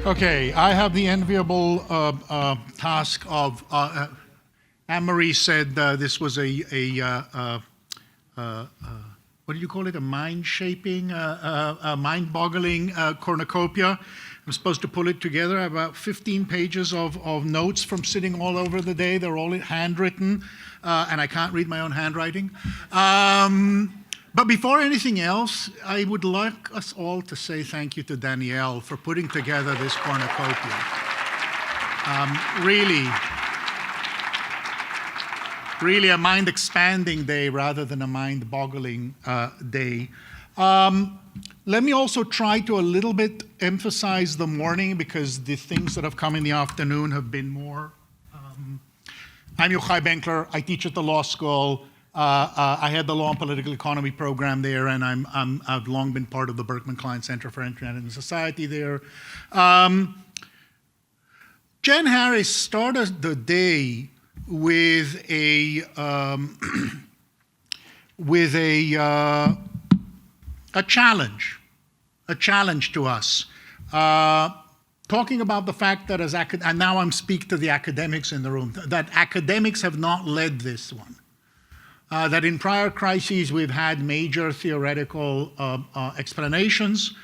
Okay, I have the enviable task of, Anne-Marie said this was what do you call it, a mind-shaping, mind-boggling cornucopia. I'm supposed to pull it together. I have about 15 pages of notes from sitting all over the day. They're all handwritten, and I can't read my own handwriting. But before anything else, I would like us all to say thank you to Danielle for putting together this cornucopia. Really a mind-expanding day rather than a mind-boggling day. Let me also try to a little bit emphasize the morning, because the things that have come in the afternoon have been more. I'm Yochai Benkler. I teach at the law school. I had the Law and Political Economy program there, and I've long been part of the Berkman Klein Center for Internet and Society there. Jen Harris started the day with a challenge to us, talking about the fact that and now I'm speaking to the academics in the room, that academics have not led this one. That in prior crises we've had major theoretical explanations,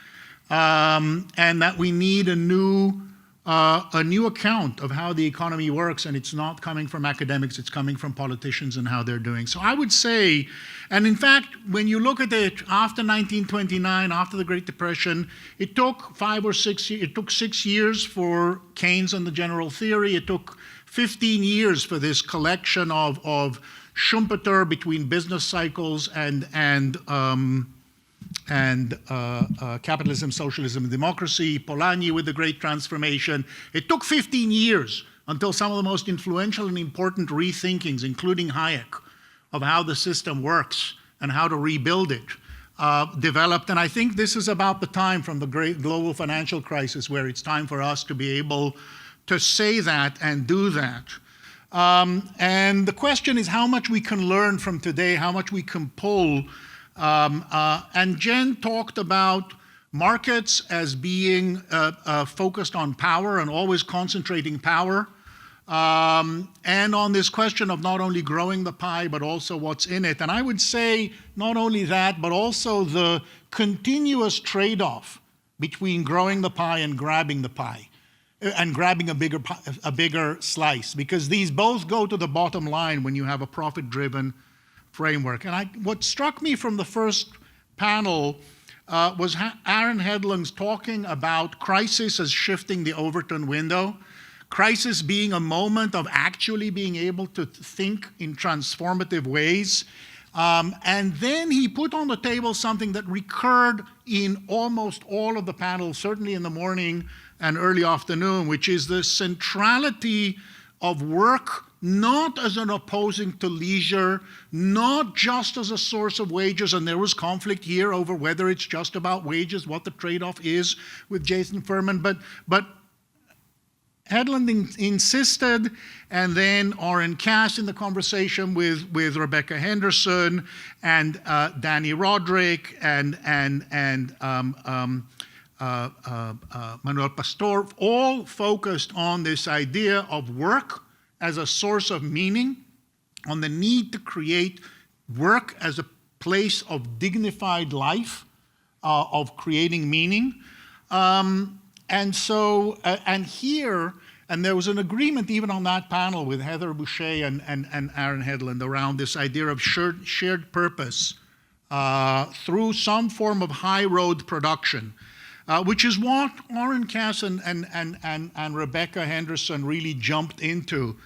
and that we need a new account of how the economy works, and it's not coming from academics, it's coming from politicians and how they're doing. So I would say, and in fact, when you look at it after 1929, after the Great Depression, it took 6 years for Keynes and the general theory. It took 15 years for this collection of Schumpeter between business cycles and capitalism, socialism, and democracy, Polanyi with the Great Transformation. It took 15 years until some of the most influential and important rethinkings, including Hayek, of how the system works and how to rebuild it, developed. And I think this is about the time from the great global financial crisis where it's time for us to be able to say that and do that. And the question is how much we can learn from today, how much we can pull. And Jen talked about markets as being focused on power and always concentrating power, and on this question of not only growing the pie, but also what's in it. And I would say not only that, but also the continuous trade-off between growing the pie and grabbing the pie, and grabbing a bigger slice, because these both go to the bottom line when you have a profit-driven framework. And what struck me from the first panel was Aaron Hedlund's talking about crisis as shifting the Overton window, crisis being a moment of actually being able to think in transformative ways. And then he put on the table something that recurred in almost all of the panels, certainly in the morning and early afternoon, which is the centrality of work, not as an opposing to leisure, not just as a source of wages, and there was conflict here over whether it's just about wages, what the trade-off is with Jason Furman, but Hedlund insisted, and then Oren Cass in the conversation with Rebecca Henderson and Danny Roderick and Manuel Pastor, all focused on this idea of work as a source of meaning, on the need to create work as a place of dignified life, of creating meaning. And so, and there was an agreement even on that panel with Heather Boucher and Aaron Hedlund around this idea of shared purpose through some form of high road production, which is what Oren Cass and Rebecca Henderson really jumped into,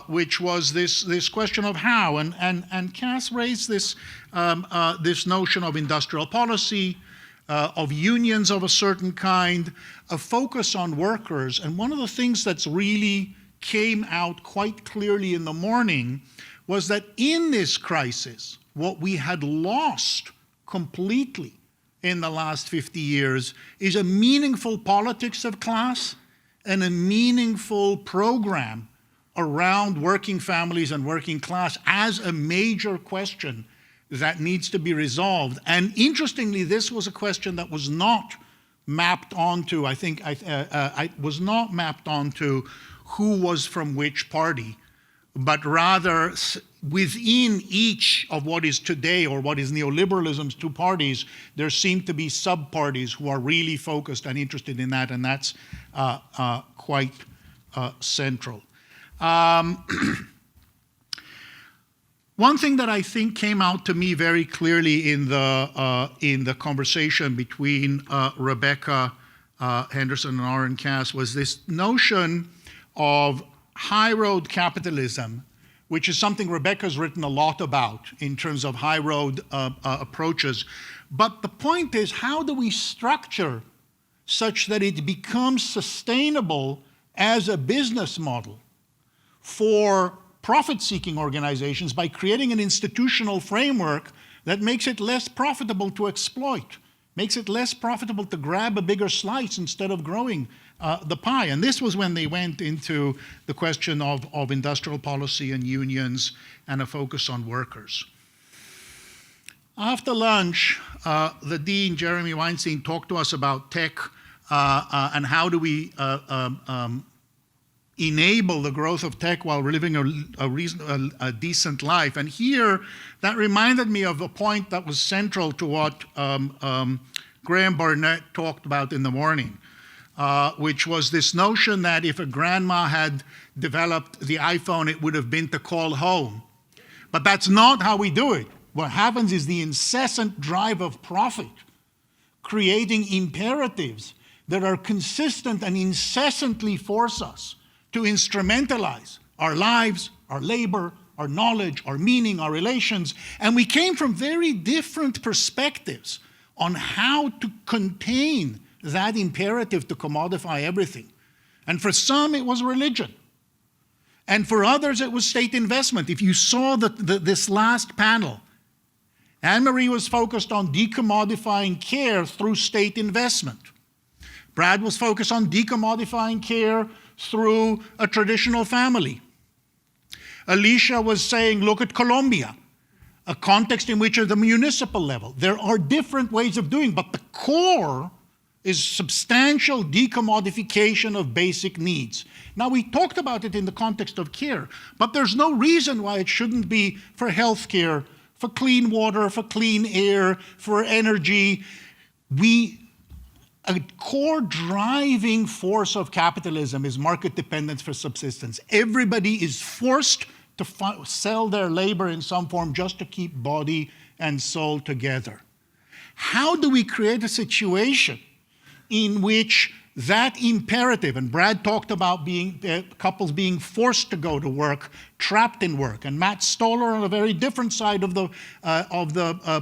which was this question of how. And Cass raised this notion of industrial policy, of unions of a certain kind, a focus on workers. And one of the things that's really came out quite clearly in the morning was that in this crisis, what we had lost completely in the last 50 years is a meaningful politics of class and a meaningful program around working families and working class as a major question that needs to be resolved. And interestingly, this was a question that was not mapped onto, I was not mapped onto who was from which party, but rather within each of what is today or what is neoliberalism's two parties, there seem to be sub-parties who are really focused and interested in that, and that's quite central. One thing that I think came out to me very clearly in the conversation between Rebecca Henderson and Aaron Cass was this notion of high road capitalism, which is something Rebecca's written a lot about in terms of high road approaches. But the point is, how do we structure such that it becomes sustainable as a business model for profit-seeking organizations by creating an institutional framework that makes it less profitable to exploit, makes it less profitable to grab a bigger slice instead of growing the pie. And this was when they went into the question of industrial policy and unions and a focus on workers. After lunch, the dean, Jeremy Weinstein, talked to us about tech and how do we enable the growth of tech while living a decent life. And here, that reminded me of a point that was central to what Graham Barnett talked about in the morning, which was this notion that if a grandma had developed the iPhone, it would have been to call home. But that's not how we do it. What happens is the incessant drive of profit, creating imperatives that are consistent and incessantly force us to instrumentalize our lives, our labor, our knowledge, our meaning, our relations. And we came from very different perspectives on how to contain that imperative to commodify everything. And for some, it was religion. And for others, it was state investment. If you saw this last panel, Anne-Marie was focused on decommodifying care through state investment. Brad was focused on decommodifying care through a traditional family. Alicia was saying, look at Colombia, a context in which at the municipal level, there are different ways of doing, but the core is substantial decommodification of basic needs. Now, we talked about it in the context of care, but there's no reason why it shouldn't be for healthcare, for clean water, for clean air, for energy. A core driving force of capitalism is market dependence for subsistence. Everybody is forced to sell their labor in some form just to keep body and soul together. How do we create a situation in which that imperative, and Brad talked about couples being forced to go to work, trapped in work, and Matt Stoller on a very different side of the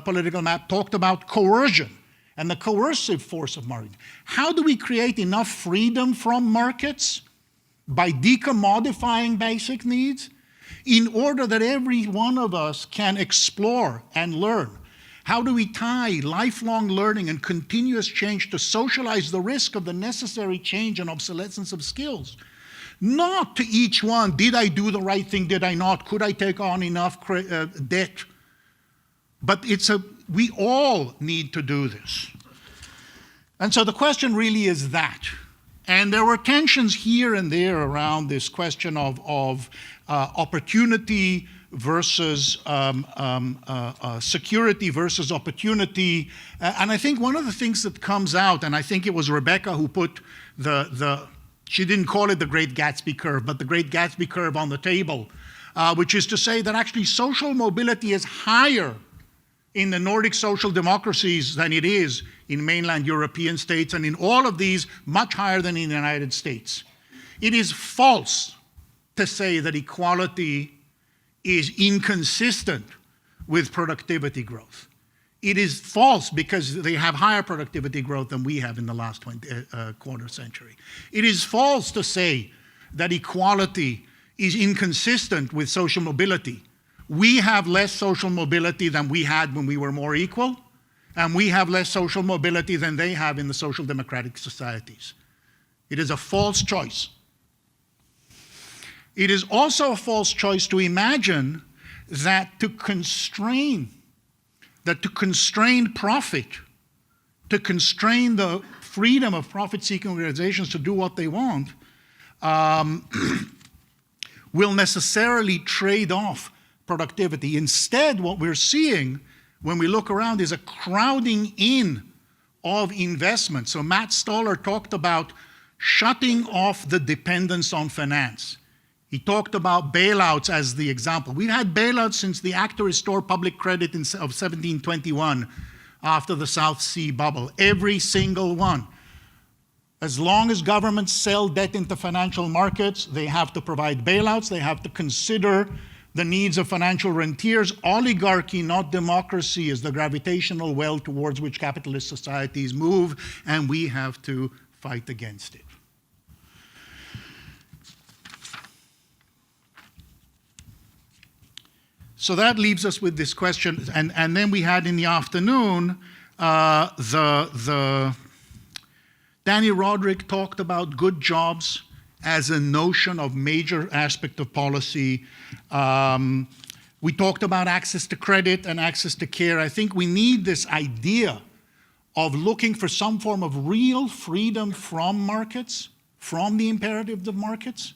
political map talked about coercion and the coercive force of market. How do we create enough freedom from markets by decommodifying basic needs in order that every one of us can explore and learn? How do we tie lifelong learning and continuous change to socialize the risk of the necessary change and obsolescence of skills? Not to each one, did I do the right thing, did I not, could I take on enough debt? But we all need to do this. And so the question really is that. And there were tensions here and there around this question of opportunity versus security versus opportunity. And I think one of the things that comes out, and I think it was Rebecca who put she didn't call it the Great Gatsby curve, but the Great Gatsby curve on the table, which is to say that actually social mobility is higher in the Nordic social democracies than it is in mainland European states, and in all of these, much higher than in the United States. It is false to say that equality is inconsistent with productivity growth. It is false because they have higher productivity growth than we have in the last quarter century. It is false to say that equality is inconsistent with social mobility. We have less social mobility than we had when we were more equal, and we have less social mobility than they have in the social democratic societies. It is a false choice. It is also a false choice to imagine that to constrain profit, to constrain the freedom of profit-seeking organizations to do what they want will necessarily trade off productivity. Instead, what we're seeing when we look around is a crowding in of investment. So Matt Stoller talked about shutting off the dependence on finance. He talked about bailouts as the example. We've had bailouts since the Act to Restore Public Credit of 1721 after the South Sea bubble, every single one. As long as governments sell debt into financial markets, they have to provide bailouts, they have to consider the needs of financial rentiers. Oligarchy, not democracy, is the gravitational well towards which capitalist societies move, and we have to fight against it. So that leaves us with this question, and then we had in the afternoon, Danny Roderick talked about good jobs as a notion of major aspect of policy. We talked about access to credit and access to care. I think we need this idea of looking for some form of real freedom from markets, from the imperative of markets,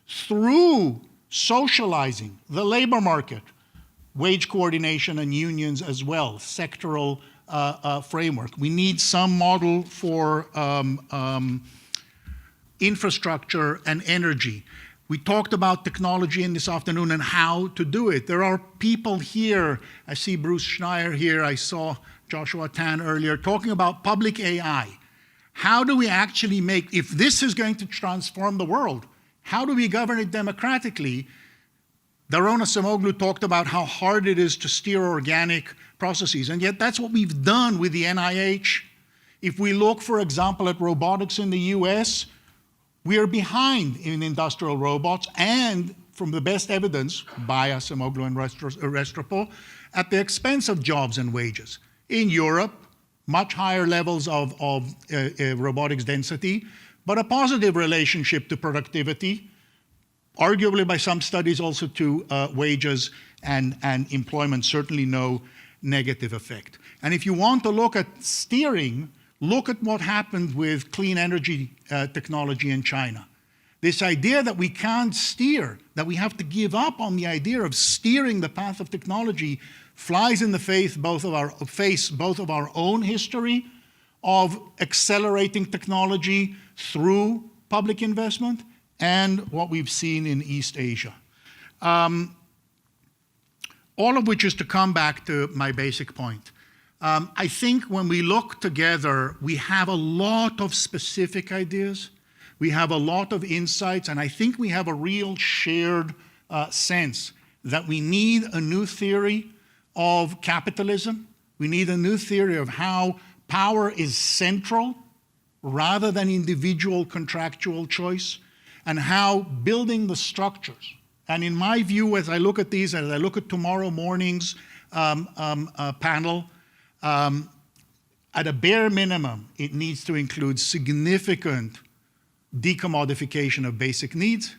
through socializing the labor market, wage coordination and unions as well, sectoral framework. We need some model for infrastructure and energy. We talked about technology in this afternoon and how to do it. There are people here, I see Bruce Schneier here, I saw Joshua Tan earlier, talking about public AI. How do we actually make, if this is going to transform the world, how do we govern it democratically? Daron Acemoglu talked about how hard it is to steer organic processes, and yet that's what we've done with the NIH. If we look, for example, at robotics in the US, we are behind in industrial robots, and from the best evidence, by Acemoglu and Restrepo, at the expense of jobs and wages. In Europe, much higher levels of robotics density, but a positive relationship to productivity, arguably by some studies also to wages and employment, certainly no negative effect. And if you want to look at steering, look at what happened with clean energy technology in China. This idea that we can't steer, that we have to give up on the idea of steering the path of technology, flies in the face both of our own history of accelerating technology through public investment and what we've seen in East Asia. All of which is to come back to my basic point. I think when we look together, we have a lot of specific ideas, we have a lot of insights, and I think we have a real shared sense that we need a new theory of capitalism. We need a new theory of how power is central rather than individual contractual choice, and how building the structures. And in my view, as I look at these, as I look at tomorrow morning's panel, at a bare minimum, it needs to include significant decommodification of basic needs,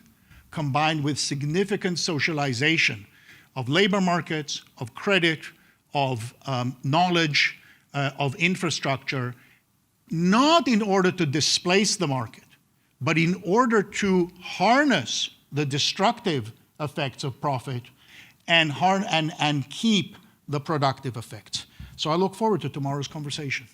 combined with significant socialization of labor markets, of credit, of knowledge, of infrastructure, not in order to displace the market, but in order to harness the destructive effects of profit and keep the productive effects. So I look forward to tomorrow's conversation.